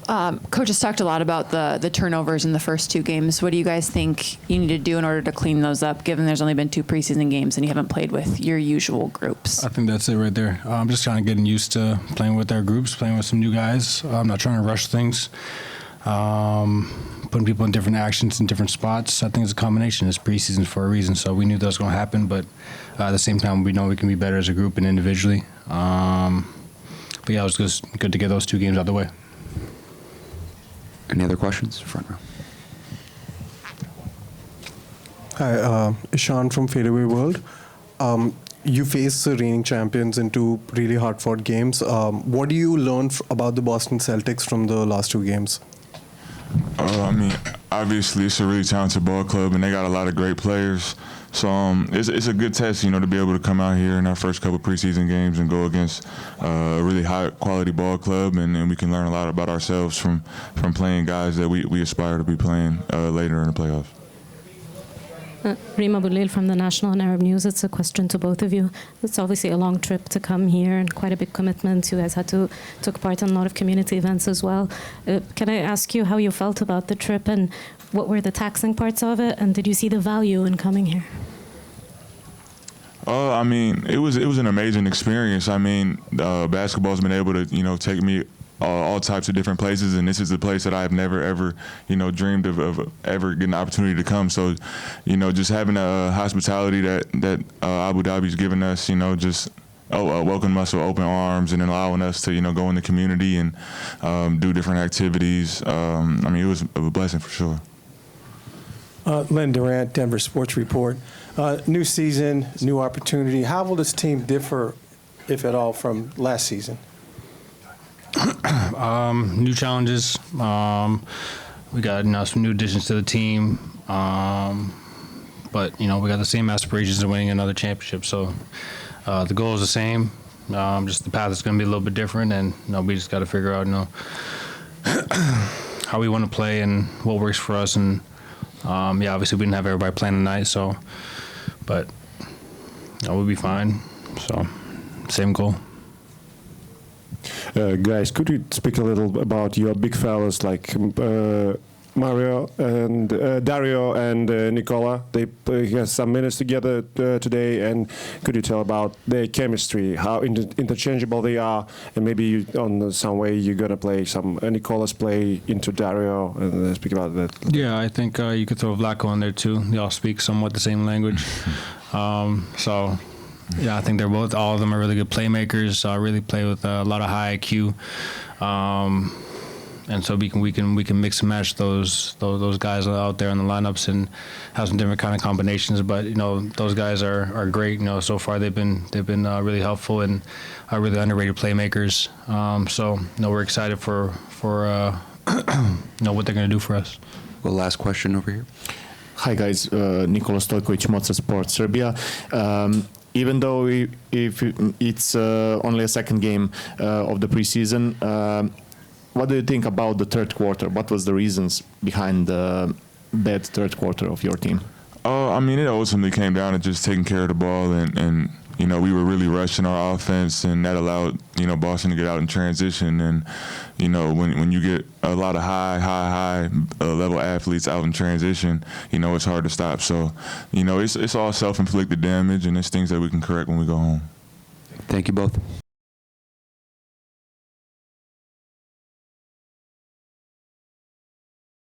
Coach has talked a lot about the turnovers in the first two games. What do you guys think you need to do in order to clean those up, given there's only been 2 preseason games and you haven't played with your usual groups? I think that's it right there. I'm just kind of getting used to playing with our groups, playing with some new guys. I'm not trying to rush things. Putting people in different actions in different spots. I think it's a combination. It's preseason for a reason, so we knew that was going to happen. But at the same time, we know we can be better as a group and individually. But yeah, it was just good to get those 2 games out of the way. Any other questions? Front row. Hi, Ishan from Fadeaway World. You faced the reigning champions in 2 really hard-fought games. What do you learn about the Boston Celtics from the last 2 games? I mean, obviously it's a really talented ball club, and they got a lot of great players. So it's a good test, to be able to come out here in our first couple preseason games and go against a really high-quality ball club, and we can learn a lot about ourselves from playing guys that we aspire to be playing later in the playoffs. Rima Boulil from the National and Arab News. It's a question to both of you. It's obviously a long trip to come here and quite a big commitment. You guys took part in a lot of community events as well. Can I ask you how you felt about the trip and what were the taxing parts of it? And did you see the value in coming here? I mean, it was an amazing experience. I mean, basketball's been able to, take me all types of different places, and this is a place that I've never ever dreamed of ever getting the opportunity to come. So just having a hospitality that Abu Dhabi's given us, just welcoming us with open arms and then allowing us to go in the community and do different activities. I mean, it was a blessing for sure. Len Durant, Denver Sports Report. New season, new opportunity. How will this team differ, if at all, from last season? New challenges. We got some new additions to the team, but we got the same aspirations of winning another championship. So the goal is the same. Just the path is going to be a little bit different, and we just got to figure out how we want to play and what works for us. And obviously we didn't have everybody playing tonight, but we'll be fine. So same goal. Guys, could you speak a little about your big fellas like Mario and Dario and Nicola? They had some minutes together today, and could you tell about their chemistry, how interchangeable they are, and maybe on some way you're gonna play some Nicola's play into Dario and speak about that? Yeah, I think you could throw Vlaco in there too. They all speak somewhat the same language, so. Yeah, I think all of them are really good playmakers. Really play with a lot of high IQ, and so we can mix and match those guys out there in the lineups and have some different kind of combinations. But those guys are great. So far they've been really helpful and are really underrated playmakers. So we're excited for what they're going to do for us. Well, last question over here. Hi guys, Nikola Stojkovic, Moca Sport Serbia. Even though if it's only a second game of the preseason, what do you think about the third quarter? What was the reasons behind the bad third quarter of your team? I mean, it ultimately came down to just taking care of the ball, and we were really rushing our offense, and that allowed Boston to get out in transition. And when you get a lot of high level athletes out in transition, it's hard to stop. So it's all self-inflicted damage, and it's things that we can correct when we go home. Thank you both.